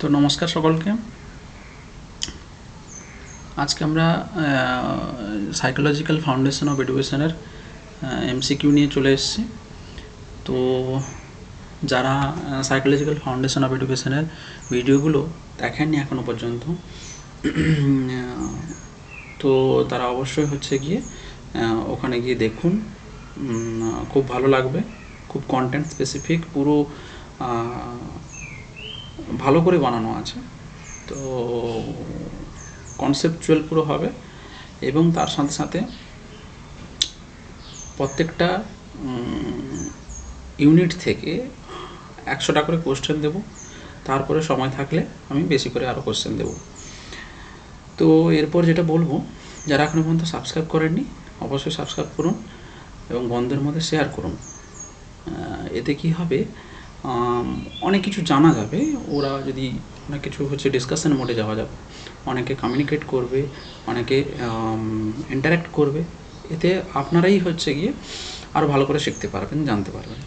তো নমস্কার সকলকে। আজকে আমরা সাইকোলজিক্যাল ফাউন্ডেশন অফ এডুকেশনের এমসিকিউ নিয়ে চলে এসেছি। তো যারা সাইকোলজিক্যাল ফাউন্ডেশন অফ এডুকেশনের ভিডিওগুলো দেখেননি এখনও পর্যন্ত, তো তারা অবশ্যই গিয়ে ওখানে গিয়ে দেখুন, খুব ভালো লাগবে। খুব কন্টেন্ট স্পেসিফিক, পুরো ভালো করে বানানো আছে। তো কনসেপচুয়াল পুরো হবে, এবং তার সাথে সাথে প্রত্যেকটা ইউনিট থেকে 100টা করে কোশ্চেন দেব। তারপরে সময় থাকলে আমি বেশি করে আরও কোশ্চেন দেব। তো এরপর যেটা বলবো, যারা এখনও পর্যন্ত সাবস্ক্রাইব করেননি অবশ্যই সাবস্ক্রাইব করুন এবং বন্ধুদের মধ্যে শেয়ার করুন। এতে কি হবে, অনেক কিছু জানা যাবে। ওরা যদি অনেক কিছু ডিসকাশন মোডে যাওয়া যাবে, অনেকে কমিউনিকেট করবে, অনেকে ইন্টারাক্ট করবে। এতে আপনারাই গিয়ে আরও ভালো করে শিখতে পারবেন, জানতে পারবেন।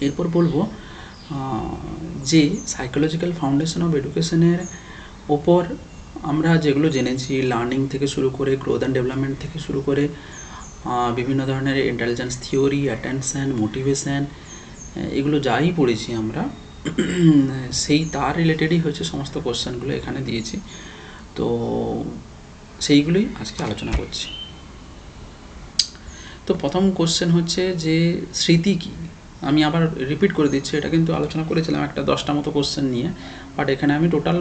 এরপর বলবো যে সাইকোলজিক্যাল ফাউন্ডেশন অফ এডুকেশনের ওপর আমরা যেগুলো জেনেছি, লার্নিং থেকে শুরু করে গ্রোথ অ্যান্ড ডেভেলপমেন্ট থেকে শুরু করে বিভিন্ন ধরনের ইন্টেলিজেন্স থিওরি, অ্যাটেনশন, মোটিভেশন, এগুলো যাই পড়েছি আমরা, সেই তার রিলেটেডই সমস্ত কোশ্চেনগুলো এখানে দিয়েছি। তো সেইগুলোই আজকে আলোচনা করছি। তো প্রথম কোশ্চেন যে স্মৃতি কী। আমি আবার রিপিট করে দিচ্ছি, এটা কিন্তু আলোচনা করেছিলাম একটা 10টা মতো কোশ্চেন নিয়ে, বাট এখানে আমি টোটাল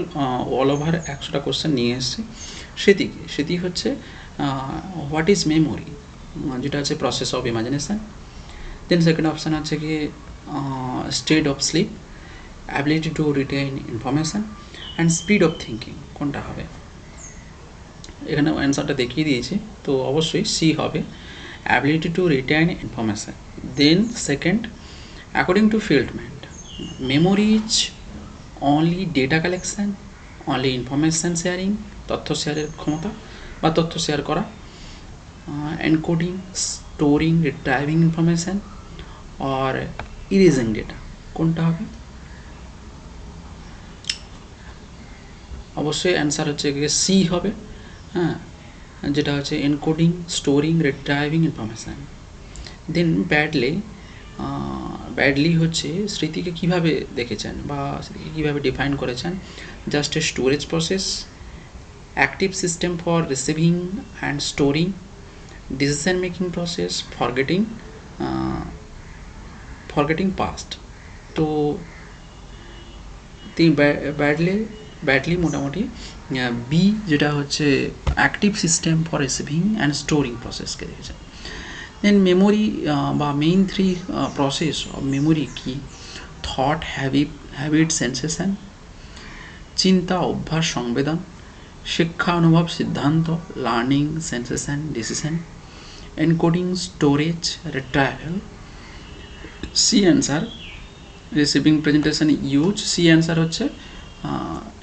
অল ওভার 100টা কোশ্চেন নিয়ে এসেছি। স্মৃতি কী? স্মৃতি হোয়াট ইজ মেমোরি, যেটা আছে process of imagination. Then second option কি state of sleep, ability to retain information and speed of thinking. কোনটা হবে? এখানে অ্যান্সারটা দেখিয়ে দিয়েছি, তো অবশ্যই সি হবে, ability to retain information. Then second, according to Feldman, memory is only data collection, only information sharing, তথ্য শেয়ারের ক্ষমতা বা তথ্য শেয়ার করা, এনকোডিং, স্টোরিং, রিট্রাইভিং ইনফরমেশান, আর ইরেজিং ডেটা। কোনটা হবে? অবশ্যই অ্যান্সার সি হবে, হ্যাঁ, যেটা encoding, storing, retrieving information. Then Baddeley স্মৃতিকে কীভাবে দেখেছেন বা স্মৃতিকে কীভাবে ডিফাইন করেছেন? Just a storage process, active system for receiving and storing, decision making process, forgetting past. তো তিনি ব্যাডলি মোটামুটি বি, যেটা active system for receiving and storing প্রসেসকে দেখেছেন। দেন মেমোরি বা main three process of memory কি? Thought, habit, sensation, চিন্তা, অভ্যাস, সংবেদন, শিক্ষা, অনুভব, সিদ্ধান্ত, learning, sensation, decision, encoding, storage, retrieval. C answer, receiving, presentation, use. C answer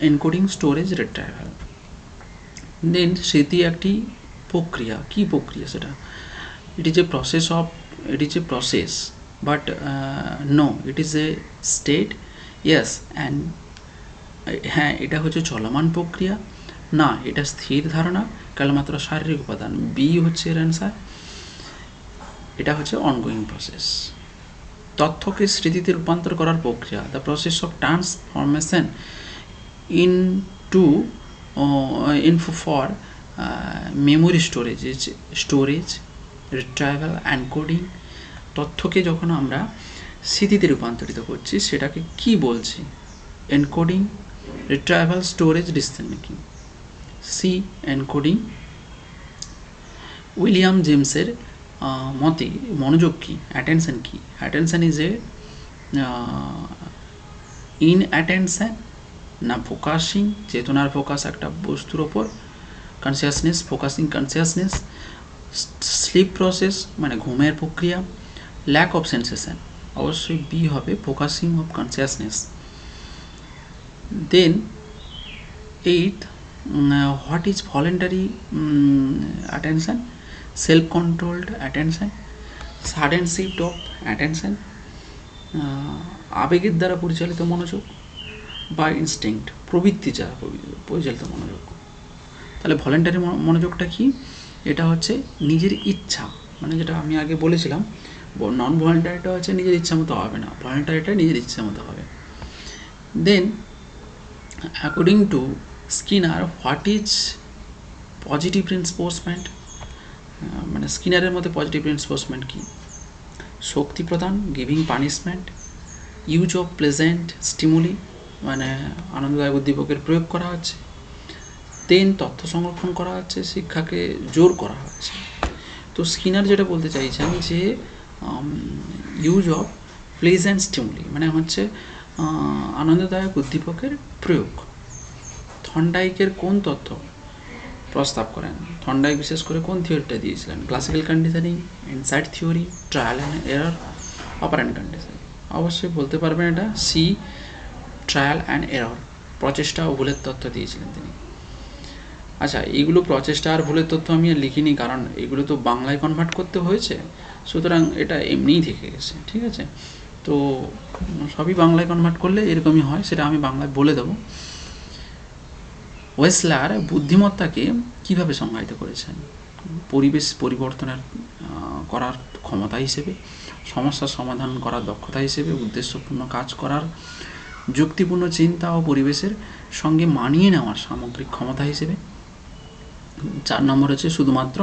encoding, storage, retrieval. Then স্মৃতি একটি প্রক্রিয়া। কি প্রক্রিয়া সেটা? it is a process, but no, it is a state. yes, and হ্যাঁ, এটা চলমান প্রক্রিয়া না, এটা স্থির ধারণা, কেবলমাত্র শারীরিক উপাদান। বি এর অ্যান্সার, এটা অনগোয়িং প্রসেস। তথ্যকে স্মৃতিতে রূপান্তর করার প্রক্রিয়া, the process of transformation info for memory storage, retrieval, encoding. তথ্যকে যখন আমরা স্মৃতিতে রূপান্তরিত করছি সেটাকে কি বলছি? Encoding, retrieval, storage, decision making. C encoding. William জেমসের মতে মনোযোগ কি? অ্যাটেনশন কি? Attention is a in attention না ফোকাসিং, চেতনার ফোকাস একটা বস্তুর ওপর, consciousness, focusing consciousness, sleep process মানে ঘুমের প্রক্রিয়া, ল্যাক অফ সেন্সেশন। অবশ্যই বি হবে, focusing of consciousness. Then eight, what is voluntary attention, self controlled attention, sudden shift of attention, আবেগের দ্বারা পরিচালিত মনোযোগ, বা ইনস্টিংক্ট, প্রবৃত্তি যারা পরিচালিত মনোযোগ। তাহলে ভলেন্টারি মনোযোগটা কি? এটা হচ্ছে নিজের ইচ্ছা, মানে যেটা আমি আগে বলেছিলাম, নন ভলেন্টারিটা হচ্ছে নিজের ইচ্ছা মতো হবে না, ভলেন্টারিটা নিজের ইচ্ছা মতো হবে। Then according to Skinner, what is positive reinforcement? মানে স্কিনারের মধ্যে পজিটিভ রিইনফোর্সমেন্ট কি? শক্তি প্রদান, giving punishment, use of pleasant stimuli, মানে আনন্দদায়ক উদ্দীপকের প্রয়োগ করা হচ্ছে। দেন তথ্য সংরক্ষণ করা হচ্ছে, শিক্ষাকে জোর করা হচ্ছে। তো স্কিনার যেটা বলতে চাইছেন যে ইউজ অফ প্লেজেন্ট স্টিমুলি মানে হচ্ছে আনন্দদায়ক উদ্দীপকের প্রয়োগ। থর্নডাইকের কোন তথ্য প্রস্তাব করেন? থর্নডাইক বিশেষ করে কোন থিওরিটা দিয়েছিলেন? Classical conditioning, insight theory, trial and error, operant condition. অবশ্যই বলতে পারবেন এটা সি, ট্রায়াল অ্যান্ড এরর, প্রচেষ্টা ও ভুলের তথ্য দিয়েছিলেন তিনি। আচ্ছা, এইগুলো প্রচেষ্টা আর ভুলের তথ্য আমি আর লিখিনি, কারণ এগুলো তো বাংলায় কনভার্ট করতে হয়েছে, সুতরাং এটা এমনিই থেকে গেছে, ঠিক আছে? তো সবই বাংলায় কনভার্ট করলে এরকমই হয়, সেটা আমি বাংলায় বলে দেবো। ওয়েসলার বুদ্ধিমত্তাকে কিভাবে সংজ্ঞায়িত করেছেন? পরিবেশ পরিবর্তনের করার ক্ষমতা হিসেবে, সমস্যার সমাধান করার দক্ষতা হিসেবে, উদ্দেশ্যপূর্ণ কাজ করার, যুক্তিপূর্ণ চিন্তা ও পরিবেশের সঙ্গে মানিয়ে নেওয়ার সামগ্রিক ক্ষমতা হিসেবে। 4 নম্বর হচ্ছে শুধুমাত্র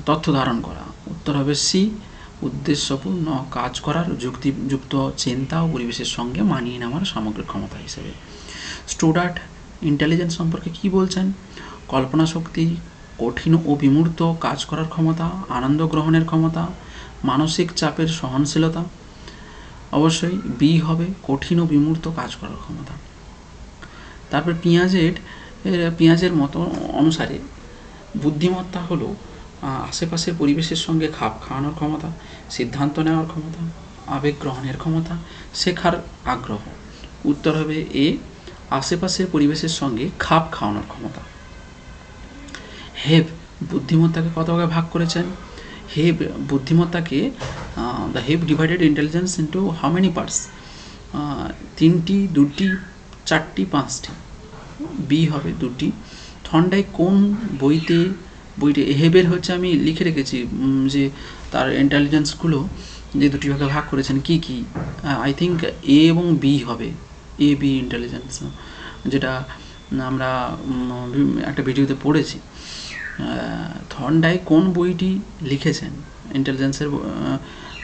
তথ্য ধারণ করা। উত্তর হবে সি, উদ্দেশ্যপূর্ণ কাজ করার, যুক্তিযুক্ত চিন্তা ও পরিবেশের সঙ্গে মানিয়ে নেওয়ার সামগ্রিক ক্ষমতা হিসেবে। স্টুডার্ট ইন্টেলিজেন্স সম্পর্কে কি বলছেন? কল্পনা শক্তি, কঠিন ও বিমূর্ত কাজ করার ক্ষমতা, আনন্দ গ্রহণের ক্ষমতা, মানসিক চাপের সহনশীলতা। অবশ্যই বি হবে, কঠিন ও বিমূর্ত কাজ করার ক্ষমতা। তারপর পিঁয়াজের মতো অনুসারে বুদ্ধিমত্তা হলো আশেপাশের পরিবেশের সঙ্গে খাপ খাওয়ানোর ক্ষমতা, সিদ্ধান্ত নেওয়ার ক্ষমতা, আবেগ গ্রহণের ক্ষমতা, শেখার আগ্রহ। উত্তর হবে এ, আশেপাশের পরিবেশের সঙ্গে খাপ খাওয়ানোর ক্ষমতা। হেব বুদ্ধিমত্তাকে কত ভাগে ভাগ করেছেন? হেব বুদ্ধিমত্তাকে the Hebb divided intelligence into how many parts? 3টি, 2টি, 4টি, 5টি। বি হবে 2টি। থর্নডাইক কোন বইতে হেবের হচ্ছে আমি লিখে রেখেছি যে তার ইন্টেলিজেন্সগুলো যে 2টি ভাগে ভাগ করেছেন কি কি। আই থিঙ্ক এ এবং বি হবে, এ বি ইন্টেলিজেন্স, যেটা আমরা একটা ভিডিওতে পড়েছি। থর্নডাইক কোন বইটি লিখেছেন ইন্টেলিজেন্সের?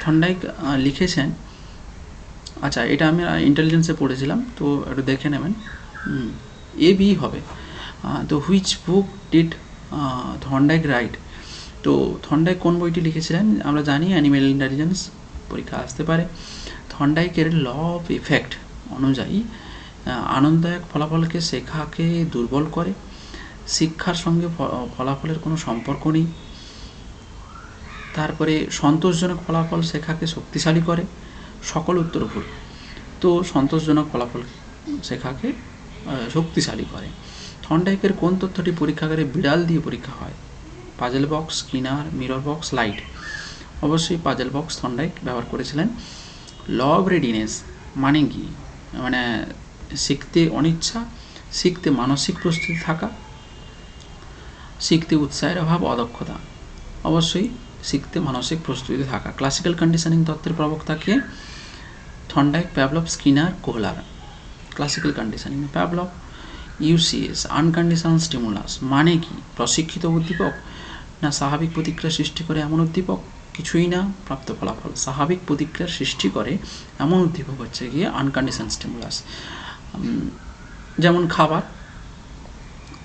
থর্নডাইক লিখেছেন, আচ্ছা এটা আমি ইন্টেলিজেন্সে পড়েছিলাম, তো একটু দেখে নেবেন। এ বি হবে। তো which book did Thorndike right? তো থর্নডাইক কোন বইটি লিখেছিলেন? আমরা জানি অ্যানিমেল ইন্টেলিজেন্স, পরীক্ষা আসতে পারে। থর্নডাইকের ল অফ ইফেক্ট অনুযায়ী আনন্দদায়ক ফলাফলকে শেখাকে দুর্বল করে, শিক্ষার সঙ্গে ফলাফলের কোনো সম্পর্ক নেই। তারপরে সন্তোষজনক ফলাফল শেখাকে শক্তিশালী করে। সকল উত্তর ভুল। তো সন্তোষজনক ফলাফল শেখাকে শক্তিশালী করে। থর্নডাইকের কোন তথ্যটি পরীক্ষাগারে বিড়াল দিয়ে পরীক্ষা হয়? Puzzle box, Skinner, mirror box, light. অবশ্যই পাজেল বক্স থর্নডাইক ব্যবহার করেছিলেন। ল অফ রেডিনেস মানে কি? মানে শিখতে অনিচ্ছা, শিখতে মানসিক প্রস্তুতি থাকা, শিখতে উৎসাহের অভাব, অদক্ষতা। অবশ্যই শিখতে মানসিক প্রস্তুতি থাকা। ক্লাসিক্যাল কন্ডিশনিং তত্ত্বের প্রবক্তাকে? Thorndike, Pavlov, Skinner, Kohler. Classical conditioning Pavlov. UCS unconditional stimulus মানে কি? প্রশিক্ষিত উদ্দীপক না স্বাভাবিক প্রতিক্রিয়া সৃষ্টি করে এমন উদ্দীপক? কিছুই না, প্রাপ্ত ফলাফল। স্বাভাবিক প্রতিক্রিয়ার সৃষ্টি করে এমন উদ্দীপক হচ্ছে গিয়ে আনকন্ডিশনাল স্টিমুলাস, যেমন খাবার।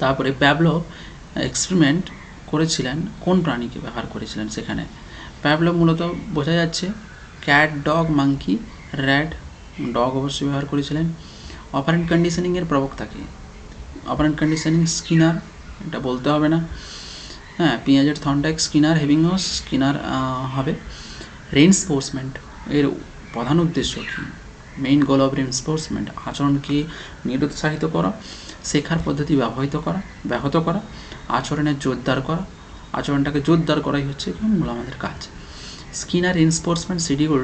তারপরে প্যাভলভ এক্সপেরিমেন্ট করেছিলেন কোন প্রাণীকে ব্যবহার করেছিলেন সেখানে? প্যাভলভ মূলত বোঝা যাচ্ছে cat, dog, monkey, rat. Dog অবশ্যই ব্যবহার করেছিলেন। অপারেন্ট কন্ডিশনিংয়ের প্রবক্তাকে? অপারেন্ট কন্ডিশনিং স্কিনার, এটা বলতে হবে না। হ্যাঁ, পিঁয়াজের থর্নডাইক, স্কিনার, হেভিংহস, স্কিনার হবে। রেইনফোর্সমেন্ট এর প্রধান উদ্দেশ্য কী? মেইন গোল অফ রেইনফোর্সমেন্ট আচরণকে নিরুৎসাহিত করা, শেখার পদ্ধতি ব্যাহত করা, আচরণের জোরদার করা। আচরণটাকে জোরদার করাই হচ্ছে মূল আমাদের কাজ। স্কিনার রেইনফোর্সমেন্ট শিডিউল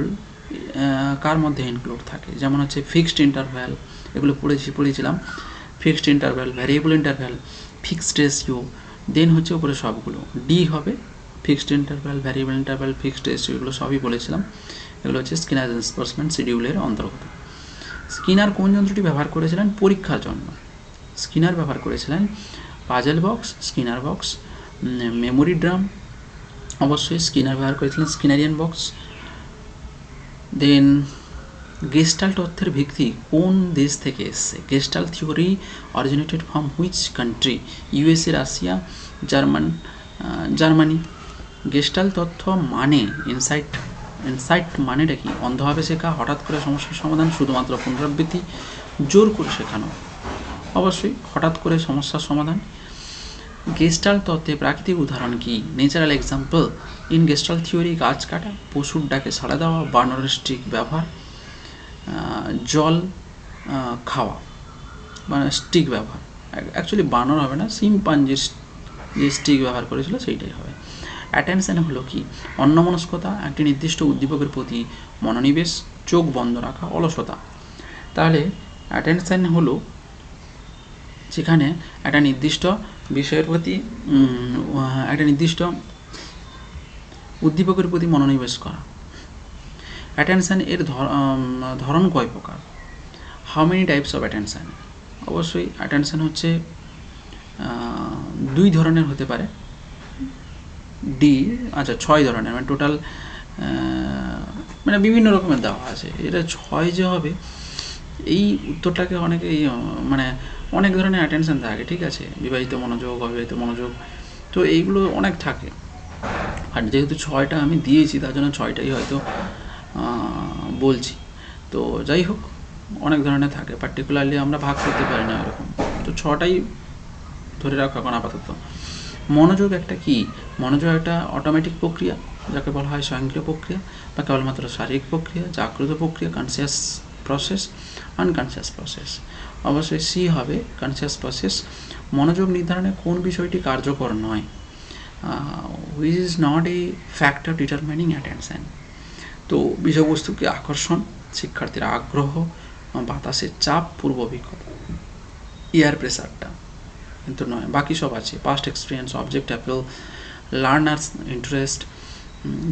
কার মধ্যে ইনক্লুড থাকে? যেমন হচ্ছে ফিক্সড ইন্টারভ্যাল, এগুলো পড়েছিলাম। Fixed interval, variable interval, fixed ratio, then হচ্ছে উপরে সবগুলো ডি হবে। Fixed interval, variable interval, fixed ratio, এগুলো সবই বলেছিলাম। এগুলো হচ্ছে স্কিনার ডিসপ্লেসমেন্ট শিডিউলের অন্তর্গত। স্কিনার কোন যন্ত্রটি ব্যবহার করেছিলেন পরীক্ষার জন্য? স্কিনার ব্যবহার করেছিলেন puzzle box, Skinner box, memory drum, অবশ্যই স্কিনার ব্যবহার করেছিলেন স্কিনারিয়ান বক্স। দেন গেস্টাল্ট তথ্যের ভিত্তি কোন দেশ থেকে এসছে? Gestalt theory originated from which country? USA, Russia, Germany. Gestalt তথ্য মানে ইনসাইট মানেটা কি? অন্ধভাবে শেখা, হঠাৎ করে সমস্যার সমাধান, শুধুমাত্র পুনরাবৃত্তি, জোর করে শেখানো। অবশ্যই হঠাৎ করে সমস্যার সমাধান। গেস্টাল্ট তত্ত্বে প্রাকৃতিক উদাহরণ কি? Natural example in gestalt theory গাছ কাটা, পশুর ডাকে সাড়া দেওয়া, বানরের স্টিক ব্যবহার, জল খাওয়া, মানে স্টিক ব্যবহার। অ্যাকচুয়ালি বানর হবে না, শিম্পাঞ্জির যে স্টিক ব্যবহার করেছিল সেইটাই হবে। অ্যাটেনশন হলো কি? অন্যমনস্কতা, একটি নির্দিষ্ট উদ্দীপকের প্রতি মনোনিবেশ, চোখ বন্ধ রাখা, অলসতা। তাহলে অ্যাটেনশন হলো যেখানে একটা নির্দিষ্ট বিষয়ের প্রতি একটা নির্দিষ্ট উদ্দীপকের প্রতি মনোনিবেশ করা। অ্যাটেনশন এর ধরন কয় প্রকার? How many types of attention? অবশ্যই অ্যাটেনশন হচ্ছে দুই ধরনের হতে পারে। আচ্ছা 6 ধরনের, মানে টোটাল মানে বিভিন্ন রকমের দেওয়া আছে। এটা 6 যে হবে এই উত্তরটাকে অনেকেই মানে অনেক ধরনের অ্যাটেনশন থাকে, ঠিক আছে, বিবাহিত মনোযোগ, অবিবাহিত মনোযোগ, তো এইগুলো অনেক থাকে। আর যেহেতু 6টা আমি দিয়েছি তার জন্য 6টাই হয়তো বলছি। তো যাই হোক, অনেক ধরনের থাকে, পার্টিকুলারলি আমরা ভাগ করতে পারি না এরকম, তো 6টাই ধরে রাখো এখন আপাতত। মনোযোগ একটা কি? মনোযোগ একটা অটোমেটিক প্রক্রিয়া, যাকে বলা হয় স্বয়ংক্রিয় প্রক্রিয়া বা কেবলমাত্র শারীরিক প্রক্রিয়া, জাগ্রত প্রক্রিয়া, কনসিয়াস প্রসেস, আনকনসিয়াস প্রসেস। অবশ্যই সি হবে কনসিয়াস প্রসেস। মনোযোগ নির্ধারণে কোন বিষয়টি কার্যকর নয়? Which is not a factor determining attention. তো বিষয়বস্তুকে আকর্ষণ, শিক্ষার্থীর আগ্রহ, বাতাসের চাপ, পূর্ব অভিজ্ঞতা, এয়ার প্রেসারটা কিন্তু নয়, বাকি সব আছে। Past experience, object appeal, learners interest.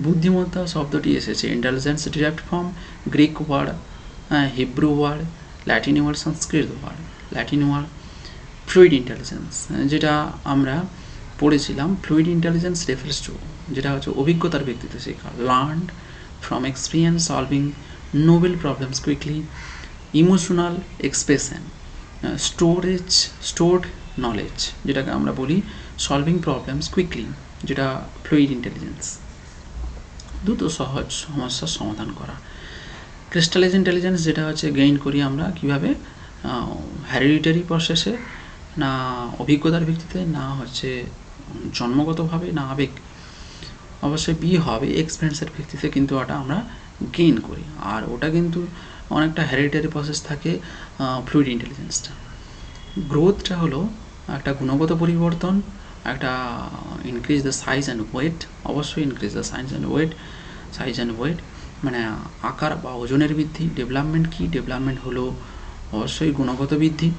বুদ্ধিমত্তা শব্দটি এসেছে intelligence derived from Greek word, Hebrew word, Latin word, Sanskrit word. Latin word fluid intelligence, যেটা আমরা পড়েছিলাম। ফ্লুইড ইন্টেলিজেন্স রেফারেন্স টু, যেটা হচ্ছে অভিজ্ঞতার ভিত্তিতে শেখা, learned from experience, solving Nobel problems quickly, emotional expression, stored knowledge, যেটাকে আমরা বলি সলভিং প্রবলেমস কুইকলি, যেটা ফ্লুইড ইন্টেলিজেন্স, দ্রুত সহজ সমস্যার সমাধান করা। ক্রিস্টালাইজ ইন্টেলিজেন্স, যেটা হচ্ছে গেইন করি আমরা কীভাবে? হেরিডিটারি প্রসেসে, না অভিজ্ঞতার ভিত্তিতে, না হচ্ছে জন্মগতভাবে, না আবেগ। অবশ্যই বি হবে এক্সপিরিয়েন্সের ভিত্তিতে, কিন্তু ওটা আমরা গেইন করি, আর ওটা কিন্তু অনেকটা হেরিডিটারি প্রসেস থাকে ফ্লুইড ইন্টেলিজেন্সটা। গ্রোথটা হলো একটা গুণগত পরিবর্তন, একটা increase the size and weight. অবশ্যই increase the size and weight মানে আকার বা ওজনের বৃদ্ধি। ডেভেলপমেন্ট কি? ডেভেলপমেন্ট হলো অবশ্যই গুণগত বৃদ্ধি,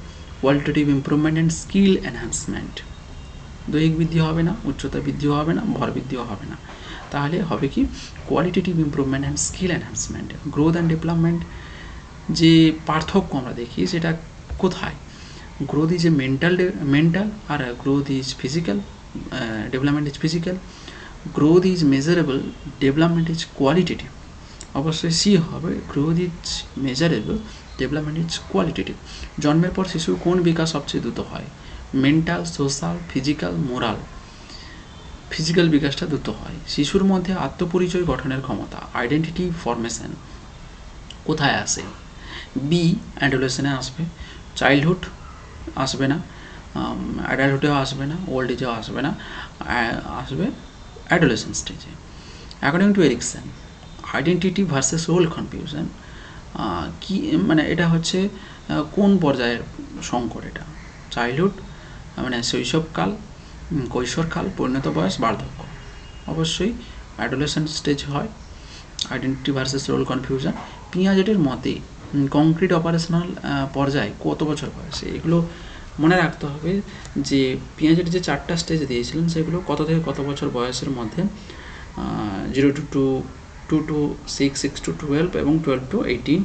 qualitative improvement and skill enhancement. দৈহিক বৃদ্ধি হবে না, উচ্চতা বৃদ্ধিও হবে না, ভর বৃদ্ধিও হবে না, তাহলে হবে কি? Qualitative improvement and skill enhancement. Growth and development যে পার্থক্য আমরা দেখি সেটা কোথায়? গ্রোথ ইজ এ মেন্টাল আর growth is physical, development is physical. Growth is measurable, development is qualitative. অবশ্যই সি হবে growth is measurable, development is qualitative. জন্মের পর শিশুর কোন বিকাশ সবচেয়ে দ্রুত হয়? Mental, social, physical, moral. Physical বিকাশটা দ্রুত হয়। শিশুর মধ্যে আত্মপরিচয় গঠনের ক্ষমতা, আইডেন্টিটি ফরমেশন কোথায় আসে? বি অ্যাডোলেশনে আসবে, চাইল্ডহুড আসবে না, অ্যাডাল্টহুডেও আসবে না, ওল্ড এজেও আসবে না, আসবে অ্যাডোলেশন স্টেজে। According to Erikson, identity versus role confusion কি, মানে এটা হচ্ছে কোন পর্যায়ের সংকট? এটা চাইল্ডহুড মানে শৈশবকাল, কৈশোরকাল, পরিণত বয়স, বার্ধক্য। অবশ্যই অ্যাডোলেশন স্টেজ হয়। Identity versus role confusion. পিয়াজেটের মতে কংক্রিট অপারেশনাল পর্যায়ে কত বছর বয়সে, এগুলো মনে রাখতে হবে যে পিঁয়াজের যে 4টা স্টেজ দিয়েছিলেন সেগুলো কত থেকে কত বছর বয়সের মধ্যে, 0 to 2, 2 to 6, 6 to 12 এবং 12 to 18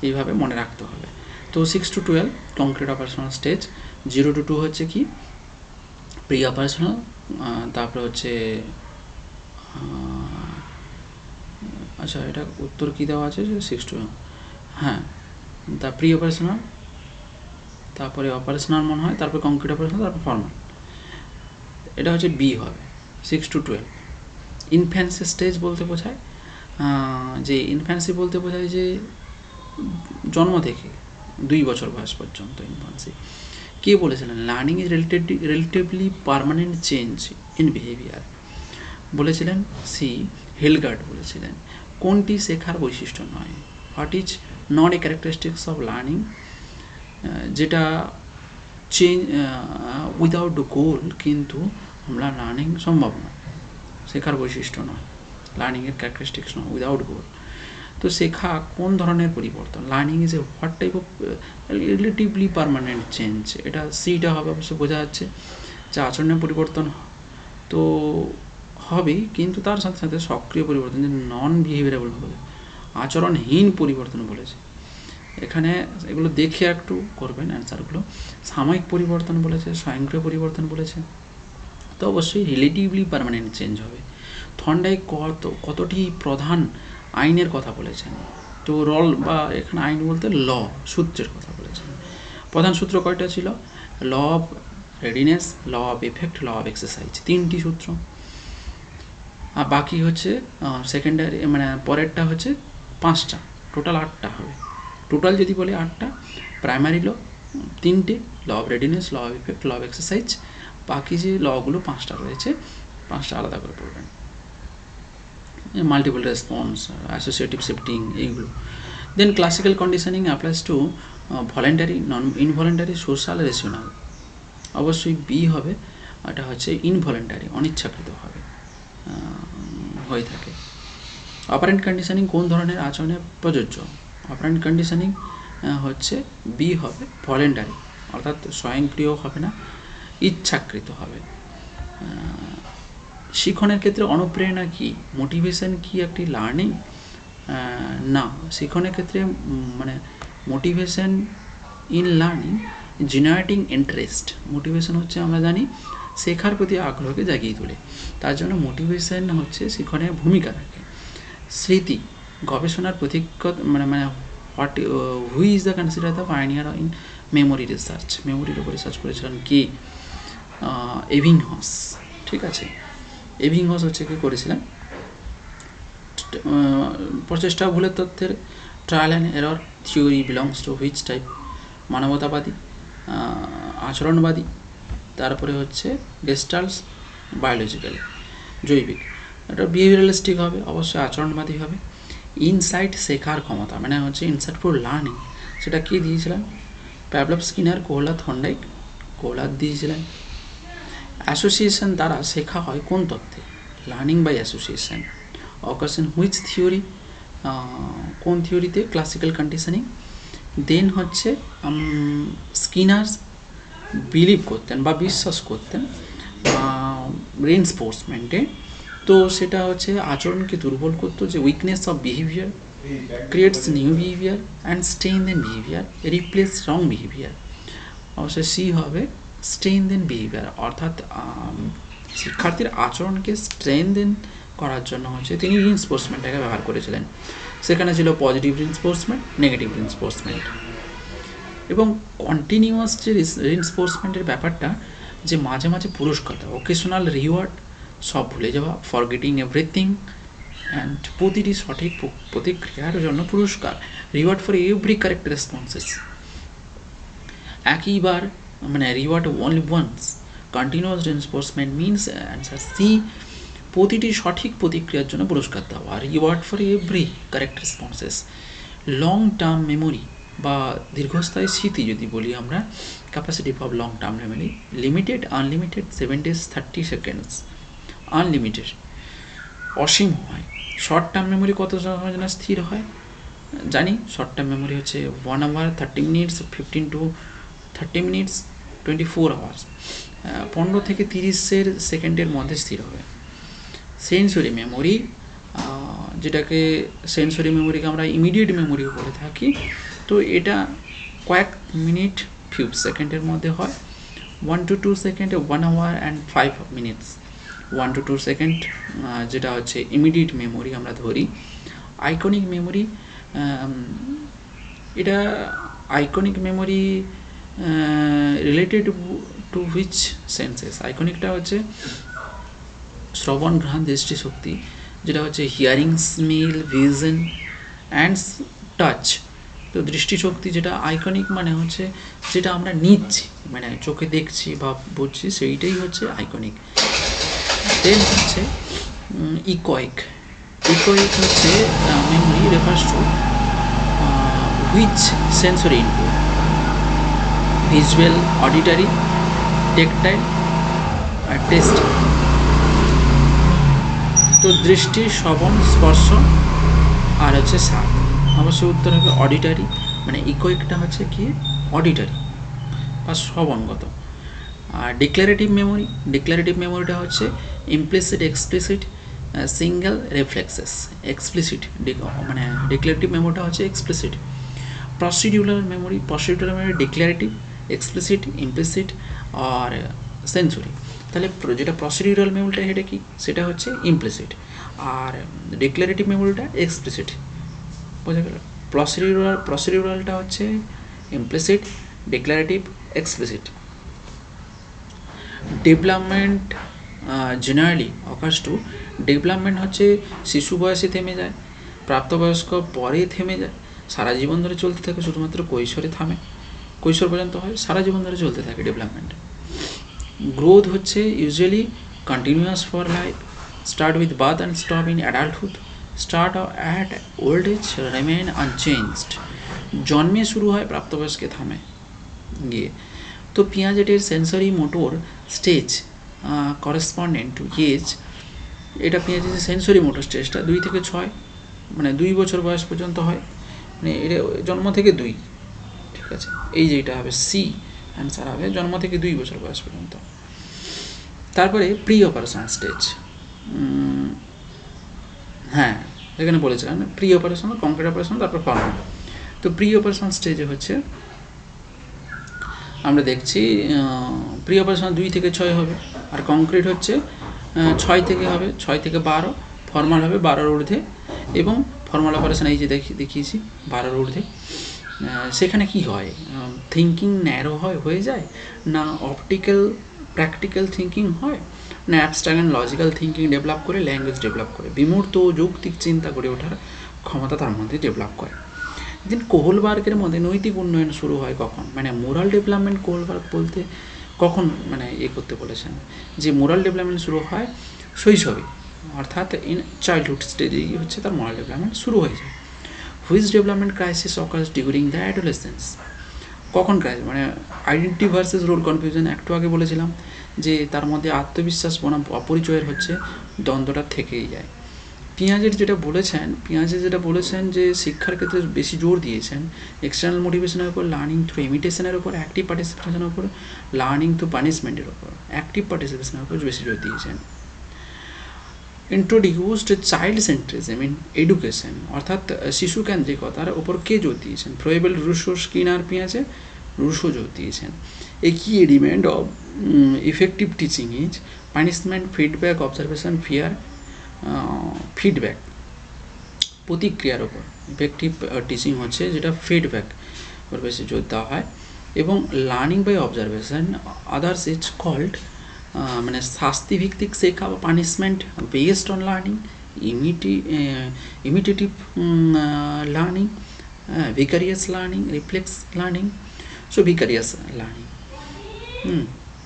এইভাবে মনে রাখতে হবে। তো 6 to 12 concrete operational stage, 0 to 2 হচ্ছে কি প্রি অপারেশনাল, তারপরে হচ্ছে আচ্ছা এটা উত্তর কী দেওয়া আছে যে 6 to, হ্যাঁ তা প্রি অপারেশনাল, তারপরে অপারেশনাল মনে হয়, তারপরে কংক্রিট অপারেশনাল, তারপর ফর্মাল, এটা হচ্ছে বি হবে 6 to 12। ইনফ্যান্সি স্টেজ বলতে বোঝায় যে ইনফ্যান্সি বলতে বোঝায় যে জন্ম থেকে 2 বছর বয়স পর্যন্ত ইনফ্যান্সি। কে বলেছিলেন learning is relatively permanent change in behaviour, বলেছিলেন সি হেলগার্ড বলেছিলেন। কোনটি শেখার বৈশিষ্ট্য নয়, what is not a characteristics of learning, যেটা চেঞ্জ উইদাউট গোল কিন্তু আমরা লার্নিং সম্ভব নয়, শেখার বৈশিষ্ট্য নয়, লার্নিংয়ের ক্যারেক্টারিস্টিক্স নয়, উইদাউট গোল। তো শেখা কোন ধরনের পরিবর্তন, learning is a what type of relatively permanent change, এটা সিটা হবে অবশ্য বোঝা যাচ্ছে যে আচরণের পরিবর্তন তো হবেই, কিন্তু তার সাথে সাথে সক্রিয় পরিবর্তন, যে নন বিহেভিয়ারেবল বলে আচরণহীন পরিবর্তন বলেছে এখানে, এগুলো দেখে একটু করবেন অ্যান্সারগুলো। সাময়িক পরিবর্তন বলেছে, স্বয়ংক্রিয় পরিবর্তন বলেছে, তো অবশ্যই রিলেটিভলি পারমানেন্ট চেঞ্জ হবে। থর্নডাইক কতটি প্রধান আইনের কথা বলেছেন, তো রল বা এখানে আইন বলতে ল সূত্রের কথা বলেছেন। প্রধান সূত্র কয়টা ছিল, law of readiness, law of effect, law of exercise, 3টি সূত্র। আর বাকি হচ্ছে সেকেন্ডারি মানে পরেরটা হচ্ছে 5টা, টোটাল 8টা হবে। টোটাল যদি বলে 8টা, প্রাইমারি ল 3টে, law of readiness, law of effect, law of exercise, বাকি যে লগুলো 5টা রয়েছে 5টা আলাদা করে পড়বেন। মাল্টিপল রেসপন্স, অ্যাসোসিয়েটিভ শিফটিং এইগুলো। Then classical conditioning applies to voluntary, non involuntary, social, rational, অবশ্যই বি হবে, এটা হচ্ছে ইনভলেন্টারি, অনিচ্ছাকৃতভাবে হয়ে থাকে। অপারেন্ট কন্ডিশনিং কোন ধরনের আচরণে প্রযোজ্য, অপারেন্ট কন্ডিশনিং হচ্ছে বি হবে, ভলেন্টারি, অর্থাৎ স্বয়ংক্রিয় হবে না, ইচ্ছাকৃত হবে। শিক্ষণের ক্ষেত্রে অনুপ্রেরণা কি, মোটিভেশন কি একটি লার্নিং, না, শিক্ষণের ক্ষেত্রে মানে motivation in learning generating interest, motivation হচ্ছে আমরা জানি শেখার প্রতি আগ্রহকে জাগিয়ে তোলে, তার জন্য মোটিভেশন হচ্ছে শিক্ষণের ভূমিকা রাখে। স্মৃতি গবেষণার প্রতীক্ষা মানে what who is the consider the pioneer in memory research, মেমোরির উপর রিসার্চ করেছিলেন কি, এবিংহস, ঠিক আছে, এবিংহস হচ্ছে কি করেছিলেন, প্রচেষ্টা ভুলের তথ্যের trial and error theory belongs to which type, মানবতাবাদী, আচরণবাদী, তারপরে হচ্ছে গেস্টাল্টস, বায়োলজিক্যাল, জৈবিক। এটা বিহেভিয়ারালিস্টিক হবে, অবশ্যই আচরণবাদী হবে। ইনসাইট শেখার ক্ষমতা মানে হচ্ছে ইনসাইটফুল লার্নিং, সেটা কি দিয়েছিলেন, Pavlov, Skinner, Kohler, Thorndike, Kohler দিয়েছিলেন। অ্যাসোসিয়েশন দ্বারা শেখা হয় কোন তথ্যে, learning by association, occasion which theory, কোন থিওরিতে, ক্লাসিক্যাল কন্ডিশনিং। দেন হচ্ছে স্কিনার্স বিলিভ করতেন বা বিশ্বাস করতেন রেইনফোর্সমেন্টে, তো সেটা হচ্ছে আচরণকে দুর্বল করতো, যে weakness of behaviour creates new behaviour and strengthen behaviour, replace wrong behaviour, অবশ্যই সি হবে স্ট্রেনথেন বিহেভিয়ার, অর্থাৎ শিক্ষার্থীর আচরণকে স্ট্রেনথেন করার জন্য হচ্ছে তিনি রিইনফোর্সমেন্টটাকে ব্যবহার করেছিলেন। সেখানে ছিল পজিটিভ রিইনফোর্সমেন্ট, নেগেটিভ রিইনফোর্সমেন্ট, এবং কন্টিনিউয়াস যে রিইনফোর্সমেন্টের ব্যাপারটা, যে মাঝে মাঝে পুরস্কার দেওয়া, ওকেশনাল রিওয়ার্ড, সব ভুলে যাওয়া, ফরগেটিং এভরিথিং, অ্যান্ড প্রতিটি সঠিক প্রতিক্রিয়ার জন্য পুরস্কার, reward for every correct responses, একইবার মানে reward only once. Continuous reinforcement means answer C, প্রতিটি সঠিক প্রতিক্রিয়ার জন্য পুরস্কার দেওয়া, reward for every correct responses. Long term memory বা দীর্ঘস্থায়ী স্মৃতি যদি বলি আমরা, capacity of long term memory, limited, unlimited, 7 days 30 seconds, unlimited, অসীম হয়। শর্ট টার্ম মেমোরি কত সময় যেন স্থির হয়, জানি শর্ট টার্ম মেমোরি হচ্ছে 1 hour 30 minutes, 15 to 30 minutes, 24 hours, 15 থেকে 30 সেকেন্ডের মধ্যে স্থির হবে। সেন্সরি মেমোরি, যেটাকে সেন্সরি মেমোরিকে আমরা ইমিডিয়েট মেমোরিও বলে থাকি, তো এটা কয়েক মিনিট ফিউ সেকেন্ডের মধ্যে হয়। 1 to 2 second, 1 hour and 5 minutes. 1 to 2 second যেটা হচ্ছে ইমিডিয়েট মেমোরি আমরা ধরি। আইকনিক মেমোরি, এটা iconic memory related to which senses? আইকনিকটা হচ্ছে শ্রবণ, ঘ্রাণ, দৃষ্টিশক্তি, যেটা হচ্ছে hearing, smell, vision and touch. তো দৃষ্টিশক্তি যেটা আইকনিক মানে হচ্ছে যেটা আমরা নিচ্ছি, মানে চোখে দেখছি বা বুঝছি, সেইটাই হচ্ছে আইকনিক। দেন হচ্ছে ইকোয়িক। ইকোয়িক হচ্ছে memory refers to which sensory input? Visual, auditory, tactile আর টেস্ট। তো দৃষ্টি, শ্রবণ, স্পর্শ আর হচ্ছে স্বাদ। অবশ্যই উত্তর হবে অডিটারি, মানে ইকোয়িকটা হচ্ছে কি অডিটারি বা শ্রবণগত। আর ডিক্লারেটিভ মেমোরি, ডিক্লারেটিভ মেমোরিটা হচ্ছে implicit, explicit, single reflexes. Explicit মানে ডিক্লারেটিভ মেমোরিটা হচ্ছে explicit. Procedural memory, procedural memory declarative, explicit, implicit আর সেন্সরি। তাহলে যেটা প্রসিডিউরাল মেমোরিটা সেটা কি? সেটা হচ্ছে ইমপ্লিসিট, আর ডিক্লারেটিভ মেমোরিটা এক্সপ্লিসিট। বোঝা গেল? প্রসিডিউরালটা হচ্ছে implicit, declarative, explicit. Development generally occurs to, development হচ্ছে শিশু বয়সে থেমে যায়, প্রাপ্তবয়স্ক পরে থেমে যায়, সারা জীবন ধরে চলতে থাকে, শুধুমাত্র কৈশোরে থামে, কৈশোর পর্যন্ত হয়, সারা জীবন ধরে চলতে থাকে ডেভেলপমেন্ট। গ্রোথ হচ্ছে usually continuous for life, start with birth and stop in adulthood, start at old age, remain unchanged. জন্মে শুরু হয়, প্রাপ্তবয়স্কে থামে গিয়ে। তো পিয়াজেটের sensory motor stage correspondent to age, এটা পিয়াজেটের সেন্সরি মোটর স্টেজটা 2 থেকে 6, মানে 2 বছর বয়স পর্যন্ত হয়, মানে এটা জন্ম থেকে 2, ঠিক আছে? এই যে এটা হবে সি অ্যান্সার হবে, জন্ম থেকে 2 বছর বয়স পর্যন্ত। তারপরে প্রি অপারেশন স্টেজ, হ্যাঁ এখানে বলেছিলাম প্রি অপারেশন, কংক্রিট অপারেশন, তারপর ফর্মাল। তো প্রি অপারেশন স্টেজে হচ্ছে আমরা দেখছি প্রি অপারেশন 2 থেকে 6 হবে, আর কংক্রিট হচ্ছে 6 থেকে হবে, 6 থেকে 12, ফর্মাল হবে 12-র ঊর্ধ্বে, এবং ফর্মাল অপারেশন এই যে দেখিয়েছি 12-র ঊর্ধ্বে। সেখানে কি হয়? থিঙ্কিং ন্যারো হয়ে যায়, না অপটিক্যাল প্র্যাকটিক্যাল থিঙ্কিং হয়, না abstract and logical thinking develop করে, ল্যাঙ্গুয়েজ ডেভেলপ করে, বিমূর্ত যৌক্তিক চিন্তা করে ওঠার ক্ষমতা তার মধ্যে ডেভেলপ করে। দেন কোহলবার্গের মধ্যে নৈতিক উন্নয়ন শুরু হয় কখন? মানে মোরাল ডেভেলপমেন্ট কোহলবার্গ বলতে কখন মানে করতে বলেছেন যে মোরাল ডেভেলপমেন্ট শুরু হয় শৈশবে, অর্থাৎ ইন চাইল্ডহুড স্টেজেই হচ্ছে তার মোরাল ডেভেলপমেন্ট শুরু হয়ে যায়। Which development crisis occurs during the adolescence? কখন ক্রাইসিস? মানে আইডেন্টিটি ভার্সেস রোল কনফিউশন একটু আগে বলেছিলাম যে তার মধ্যে আত্মবিশ্বাস বনাম অপরিচয়ের হচ্ছে দ্বন্দ্বটা থেকেই যায়। পিঁয়াজের যেটা বলেছেন যে শিক্ষার ক্ষেত্রে বেশি জোর দিয়েছেন এক্সটার্নাল মোটিভেশনের উপর, লার্নিং থ্রু ইমিটেশনের উপর, অ্যাক্টিভ পার্টিসিপেশনের উপর, লার্নিং থ্রু পানিশমেন্টের উপর, অ্যাক্টিভ পার্টিসিপেশনের উপর বেশি জোর দিয়েছেন। Introduced child centrism in education, অর্থাৎ শিশু কেন্দ্রিকতার ওপর কে জোর দিয়েছেন? ফ্রয়েবেল, রুশো, স্কিনার, পিঁয়াজে? রুশো জোর দিয়েছেন। A key element of effective teaching is punishment, feedback, observation, fear, feedback, প্রতিক্রিয়ার ওপর। ইফেক্টিভ টিচিং হচ্ছে যেটা ফিডব্যাক ওর বেশি জোর দেওয়া হয়, এবং learning by observation others is called মানে শাস্তিভিত্তিক শেখা বা punishment based on learning, imitative learning, vicarious learning, reflex learning. So vicarious learning.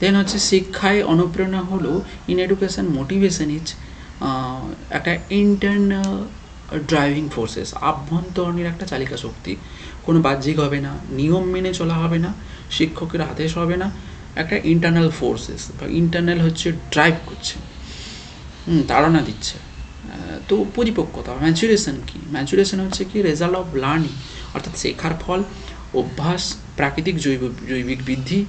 Then হচ্ছে শিক্ষায় অনুপ্রেরণা হলো ইন এডুকেশন মোটিভেশন ইজ একটা ইন্টারনাল ড্রাইভিং ফোর্সেস, আভ্যন্তরীণ একটা চালিকা শক্তি, কোনো বাহ্যিক হবে না, নিয়ম মেনে চলা হবে না, শিক্ষকের আদেশ হবে না, একটা ইন্টারনাল ফোর্সেস বা ইন্টারনাল হচ্ছে ড্রাইভ করছে, তাড়না দিচ্ছে, তো পরিপক্কতা ম্যাচুরেশন কি? ম্যাচুরেশন হচ্ছে কি রেজাল্ট অফ লার্নিং, অর্থাৎ শেখার ফল, অভ্যাস, প্রাকৃতিক জৈবিক বৃদ্ধি,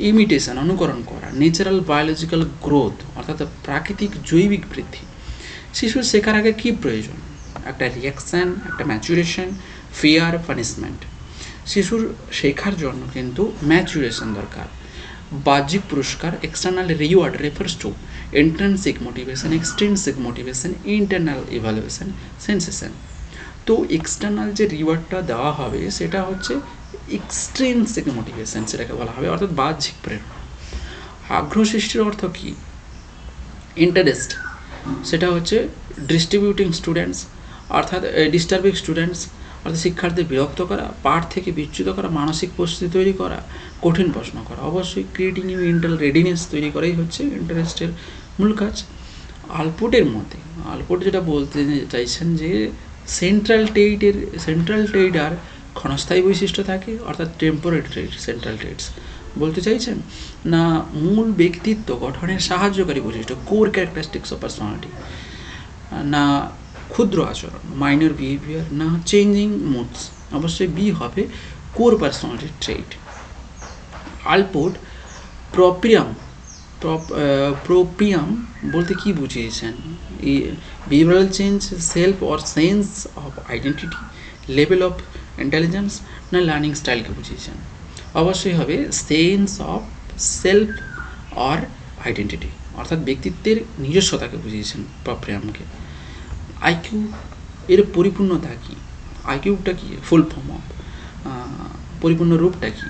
ইমিটেশন অনুকরণ করা, ন্যাচারাল বায়োলজিক্যাল গ্রোথ অর্থাৎ প্রাকৃতিক জৈবিক বৃদ্ধি। শিশুর শেখার আগে কী প্রয়োজন? একটা রিয়াকশান, একটা ম্যাচুরেশন, ফিয়ার, পানিশমেন্ট। শিশুর শেখার জন্য কিন্তু ম্যাচুরেশন দরকার। বাহ্যিক পুরস্কার, external reward refers to intrinsic motivation, extrinsic motivation, internal evaluation, sensation. তো এক্সটার্নাল যে রিওয়ার্ডটা দেওয়া হবে সেটা হচ্ছে এক্সট্রিনসিক মোটিভেশন, সেটাকে বলা হবে, অর্থাৎ বাহ্যিক প্রেরণা। আগ্রহ সৃষ্টির অর্থ কী? ইন্টারেস্ট, সেটা হচ্ছে ডিস্ট্রিবিউটিং স্টুডেন্টস অর্থাৎ ডিস্টার্বিং স্টুডেন্টস অর্থাৎ শিক্ষার্থীদের বিরক্ত করা, পাঠ থেকে বিচ্যুত করা, মানসিক পরিস্থিতি তৈরি করা, কঠিন প্রশ্ন করা। অবশ্যই ক্রিয়েটিং মেন্টাল রেডিনেস তৈরি করাই হচ্ছে ইন্টারেস্টের মূল কাজ। আউটপুটের মধ্যে আউটপুট যেটা বলতে চাইছেন যে সেন্ট্রাল টেইড আর ক্ষণস্থায়ী বৈশিষ্ট্য থাকে, অর্থাৎ টেম্পোরারি ট্রেড। সেন্ট্রাল ট্রেডস বলতে চাইছেন না মূল ব্যক্তিত্ব গঠনের সাহায্যকারী বৈশিষ্ট্য, কোর ক্যারেক্টারিস্টিক্স অফ পার্সোনালিটি, না ক্ষুদ্র আচরণ, মাইনর বিহেভিয়ার, না চেঞ্জিং মুডস। অবশ্যই বি হবে কোর পার্সোনালিটি ট্রেড। আউটপুট প্রোপ্রিয়াম বলতে কি বুঝিয়েছেন? Behavioural change, self or sense of identity, level of intelligence, না লার্নিং স্টাইলকে বুঝিয়েছেন? অবশ্যই হবে sense of self or identity, অর্থাৎ ব্যক্তিত্বের নিজস্বতাকে বুঝিয়েছেন প্রোপ্রিয়ামকে। আইকিউ এর পরিপূর্ণতা কী? আইকিউটা কি ফুল ফর্ম অফ, পরিপূর্ণ রূপটা কি?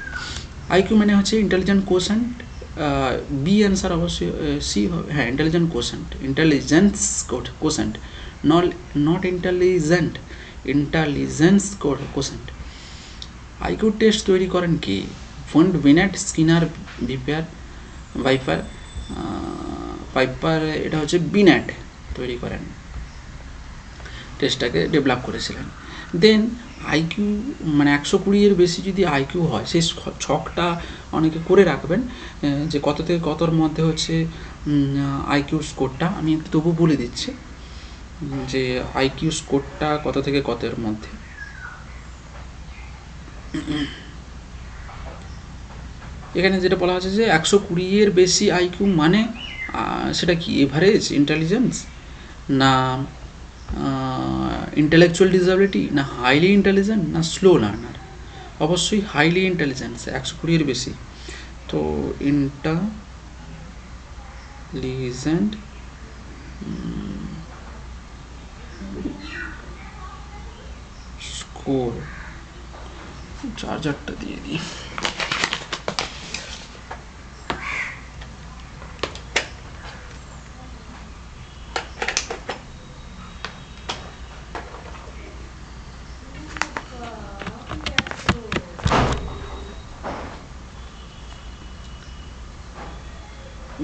আইকিউ মানে হচ্ছে ইন্টেলিজেন্ট কোশেন্ট। বি অ্যান্সার অবশ্যই সি হবে, হ্যাঁ intelligent quotient, intelligence quotient, not intelligence quotient. IQ test তৈরি করেন কি? ফন্ড বিনেট, স্কিনার, ভাইপার এটা হচ্ছে বিনেট তৈরি করেন, টেস্টটাকে ডেভেলপ করেছিলেন। দেন আইকিউ মানে 120-এর বেশি যদি আইকিউ হয়, সেই ছকটা অনেকে করে রাখবেন যে কত থেকে কতর মধ্যে হচ্ছে আইকিউ স্কোরটা। আমি একটু তবু বলে দিচ্ছি যে আইকিউ স্কোরটা কত থেকে কতের মধ্যে। এখানে যেটা বলা হচ্ছে যে 120-এর বেশি আইকিউ মানে সেটা কি এভারেজ ইন্টেলিজেন্স, না ইন্টেলেকচুয়াল ডিসএবিলিটি, না হাইলি ইন্টেলিজেন্ট, না স্লো লার্নার? অবশ্যই হাইলি ইন্টেলিজেন্স, 120-এর বেশি। তো ইন্টেলিজেন্ট স্কোর, চার্জারটা দিয়ে দিই।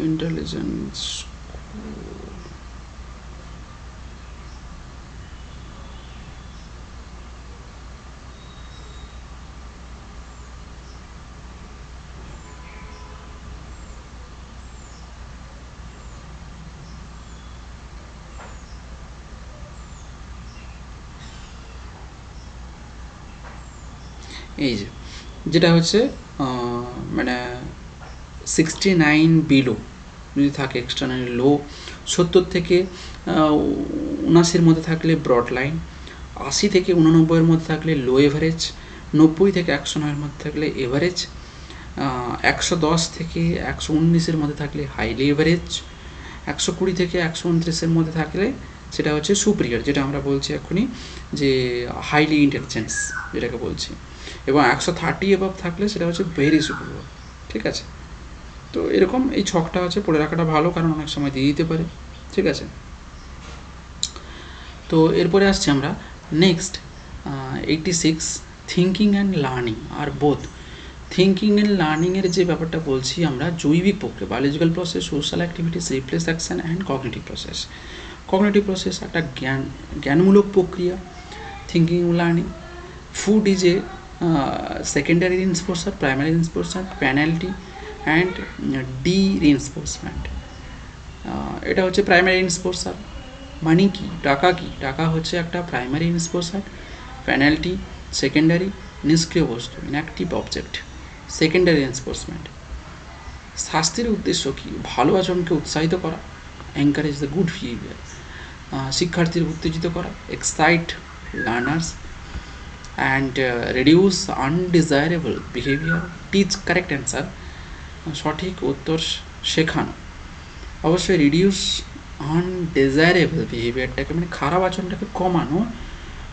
ইন্টেলিজেন্স এই যেটা হচ্ছে মানে 69 বিলো যদি থাকে এক্সটার্নালি লো, 70 থেকে 79-এর মধ্যে থাকলে ব্রড লাইন, 80 থেকে 89-এর মধ্যে থাকলে লো এভারেজ, 90 থেকে 109-এর মধ্যে থাকলে এভারেজ, 110 থেকে 119-এর মধ্যে থাকলে হাইলি এভারেজ, 120 থেকে 129-এর মধ্যে থাকলে সেটা হচ্ছে সুপিরিয়র, যেটা আমরা বলছি এখনই যে হাইলি ইন্টেলিজেন্স যেটাকে বলছি, এবং 130 এবাব থাকলে সেটা হচ্ছে ভেরি সুপিরিয়র। ঠিক আছে, তো এরকম এই ছকটা হচ্ছে পড়ে রাখাটা ভালো, কারণ অনেক সময় দিয়ে দিতে পারে। ঠিক আছে, তো এরপরে আসছি আমরা নেক্সট 86 থিঙ্কিং অ্যান্ড লার্নিং আর বোথ। থিঙ্কিং অ্যান্ড লার্নিংয়ের যে ব্যাপারটা বলছি আমরা, জৈবিক প্রক্রিয়া, biological process, social activities, replace action and cognitive process. Cognitive process একটা জ্ঞানমূলক প্রক্রিয়া, thinking learning. Food is a secondary reinforcer, primary reinforcer, penalty and D reinforcement. এটা হচ্ছে প্রাইমারি রিইনফোর্সার, মানি কি, টাকা কি, টাকা হচ্ছে একটা প্রাইমারি এক্সপোজার, পেনাল্টি সেকেন্ডারি, নিষ্ক্রিয় বস্তু ইনঅ্যাক্টিভ অবজেক্ট সেকেন্ডারি এনফোর্সমেন্ট। শাস্তির উদ্দেশ্য কি, ভালো আচরণকে উৎসাহিত করা, এনকারেজ দ্য গুড বিহেভিয়ার, শিক্ষার্থীর উত্তেজিত করা, excite learners and reduce undesirable behaviour, teach correct answer, সঠিক উত্তর শেখানো। অবশ্যই রিডিউস আনডিজায়ারেবল বিহেভিয়ারটাকে মানে খারাপ আচরণটাকে কমানো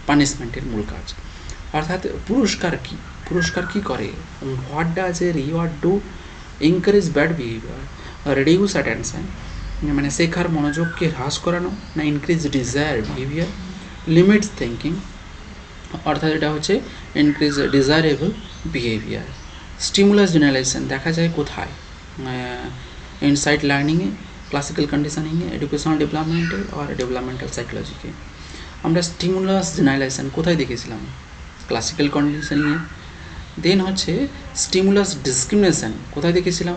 পানিশমেন্টের মূল কাজ। অর্থাৎ পুরস্কার কি, পুরস্কার কি করে, what does a reward do, encourage bad behaviour, reduce attention মানে শেখার মনোযোগকে হ্রাস করানো, না increase desire behaviour, limits thinking অর্থাৎ এটা হচ্ছে increase desirable behaviour. Stimulus generalisation দেখা যায় কোথায়, ইনসাইট লার্নিংয়ে, ক্লাসিক্যাল কন্ডিশনিংয়ে, এডুকেশনাল ডেভেলপমেন্টে আর ডেভেলপমেন্টাল সাইকোলজিকে। আমরা স্টিমুলাস জেনারেলাইজেশন কোথায় দেখেছিলাম, ক্লাসিক্যাল কন্ডিশনিংয়ে। দেন হচ্ছে স্টিমুলাস ডিসক্রিমিনেশন কোথায় দেখেছিলাম,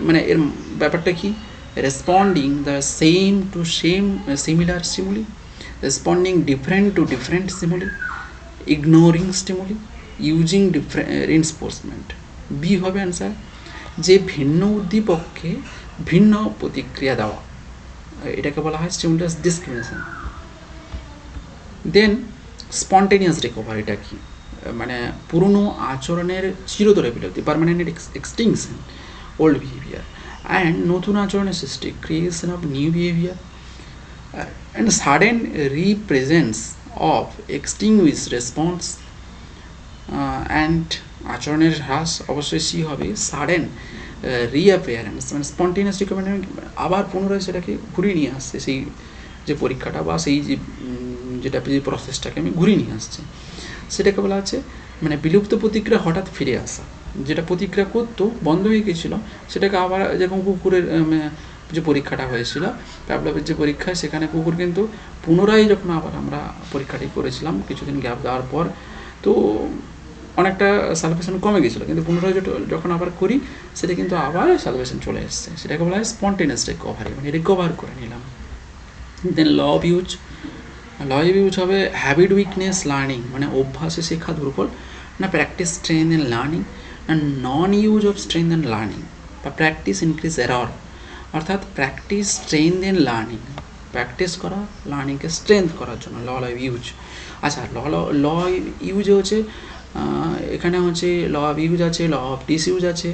মানে এর ব্যাপারটা কি, responding the same to similar stimuli, responding different to different stimuli, ignoring stimuli, using reinforcement. B হবে অ্যান্সার, যে ভিন্ন উদ্দীপককে ভিন্ন প্রতিক্রিয়া দেওয়া, এটাকে বলা হয় স্টিমুলাস ডিসক্রিমিনেশন। দেন স্পন্টেনিয়াস রিকভারিটা কি, মানে পুরনো আচরণের চিরতরে বিলুপ্তি, permanent extinction old behaviour, and নতুন আচরণের সৃষ্টি, creation of new behaviour, and sudden reappearance of extinguish response, and আচরণের হ্রাস। অবশ্যই সি হবে, সাডেন রিঅ্যাপিয়ারেন্স মানে স্পন্টেনিয়াস রিকভারি আবার পুনরায় সেটাকে ঘুরিয়ে নিয়ে আসছে, সেই যে পরীক্ষাটা বা সেই যেটা যে প্রসেসটাকে আমি ঘুরিয়ে নিয়ে আসছি, সেটাকে বলা হচ্ছে মানে বিলুপ্ত প্রতিক্রিয়া হঠাৎ ফিরে আসা, যেটা প্রতিক্রিয়া করতো বন্ধ হয়ে গেছিলো সেটাকে আবার, যেরকম কুকুরের যে পরীক্ষাটা হয়েছিল প্যাভলভের যে পরীক্ষায়, সেখানে কুকুর কিন্তু পুনরায় যখন আবার আমরা পরীক্ষাটি করেছিলাম কিছুদিন গ্যাপ দেওয়ার পর, তো অনেকটা সালভেশন কমে গেছিলো, কিন্তু পুনরায় যখন আবার করি সেটা কিন্তু আবার সালভেশন চলে এসছে, সেটাকে বলা হয় স্পন্টেনিয়াস রিকভারি, মানে রিকভার করে নিলাম। Then law of use, law of use হবে হ্যাবিট উইকনেস লার্নিং, মানে অভ্যাসে শেখা দুর্বল, না প্র্যাকটিস স্ট্রেংথ এন্ড লার্নিং, না non use of strengthen learning, বা প্র্যাকটিস ইনক্রিজ এরর। অর্থাৎ practice strengthen learning, practice করা লার্নিংকে স্ট্রেংথ করার জন্য ল অফ ইউজ। আচ্ছা ল ইউজ হচ্ছে এখানে হচ্ছে ল অফ ইউজ আছে, ল অফ ডিসইউজ আছে,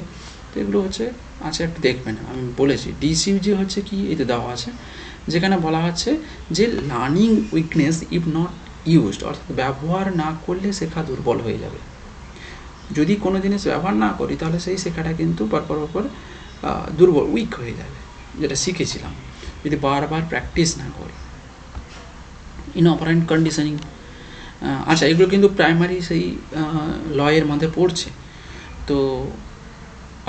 তো এগুলো হচ্ছে আচ্ছা একটু দেখবেন, আমি বলেছি ডিসইউজ হচ্ছে কি এতে দেওয়া আছে, যেখানে বলা হচ্ছে যে learning weakness if not used, অর্থাৎ ব্যবহার না করলে শেখা দুর্বল হয়ে যাবে। যদি কোনো জিনিস ব্যবহার না করি তাহলে সেই শেখাটা কিন্তু পরপর দুর্বল উইক হয়ে যাবে, যেটা শিখেছিলাম যদি বারবার প্র্যাকটিস না করি। ইনঅপারেন্ট কন্ডিশনিং, আচ্ছা এগুলো কিন্তু প্রাইমারি সেই লয়ের মধ্যে পড়ছে। তো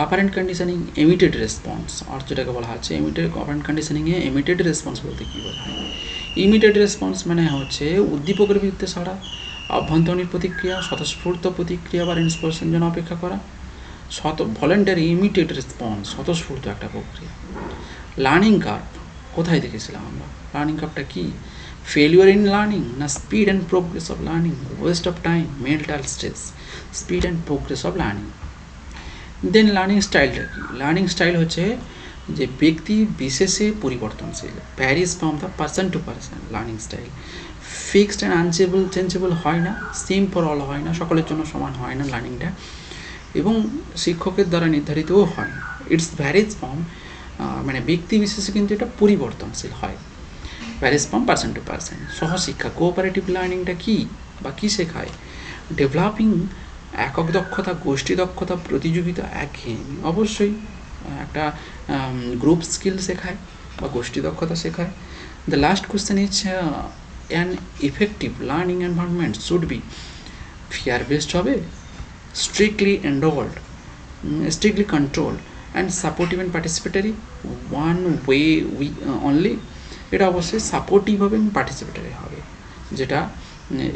অপারেন্ট কন্ডিশনিং এমিটেড রেসপন্স, অর্থ যেটাকে বলা হচ্ছে অপারেন্ট কন্ডিশনিংয়ে এমিটেড রেসপন্স বলতে কী বোঝা হয়, ইমিডিয়েট রেসপন্স মানে হচ্ছে উদ্দীপকের বিরুদ্ধে ছাড়া, অভ্যন্তরীণ প্রতিক্রিয়া, স্বতঃস্ফূর্ত প্রতিক্রিয়া বা ইন্সপিরেশন জন্য অপেক্ষা করা, ভলেন্টারি ইমিডিয়েট রেসপন্স স্বতঃস্ফূর্ত একটা প্রক্রিয়া। লার্নিং কার্ভ কোথায় দেখেছিলাম আমরা, লার্নিং কার্ভটা কি, ফেলিওর ইন লার্নিং, না speed and progress of learning, waste of time, mental stress, speed and progress of learning. Then learning স্টাইলটা কি, লার্নিং স্টাইল হচ্ছে যে ব্যক্তি বিশেষে পরিবর্তনশীল, varies from the person to person. Learning style fixed and changeable হয় না, সেম ফর অল হয় না, সকলের জন্য সমান হয় না লার্নিংটা, এবং শিক্ষকের দ্বারা নির্ধারিতও হয় না। ইটস ভ্যারিজ ফ্রম মানে ব্যক্তি বিশেষে কিন্তু এটা পরিবর্তনশীল হয়, varies from person to person. সহশিক্ষা কোঅপারেটিভ লার্নিংটা কি বা কী শেখায়, ডেভেলপিং একক দক্ষতা, গোষ্ঠী দক্ষতা, প্রতিযোগিতা, একঘেয়েমি। অবশ্যই একটা গ্রুপ স্কিল শেখায় বা গোষ্ঠী দক্ষতা শেখায়। The last question is an effective learning environment should be fear based হবে, strictly enrolled, strictly controlled and supportive and participatory, one way only. এটা অবশ্যই সাপোর্টিভ হবে এবং পার্টিসিপেটারি হবে, যেটা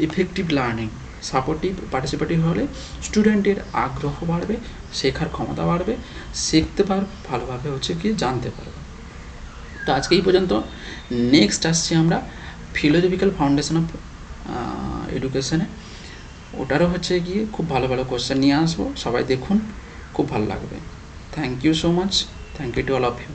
ইফেক্টিভ লার্নিং সাপোর্টিভ পার্টিসিপেটিভ হলে স্টুডেন্টের আগ্রহ বাড়বে, শেখার ক্ষমতা বাড়বে, শিখতে পারবে, ভালোভাবে হচ্ছে কি জানতে পারবে। তো আজকে এই পর্যন্ত। নেক্সট আসছি আমরা ফিলোজফিক্যাল ফাউন্ডেশন অফ এডুকেশনে, ওটারও হচ্ছে গিয়ে খুব ভালো ভালো কোশ্চেন নিয়ে আসবো, সবাই দেখুন, খুব ভালো লাগবে। Thank you so much, thank you to all of you.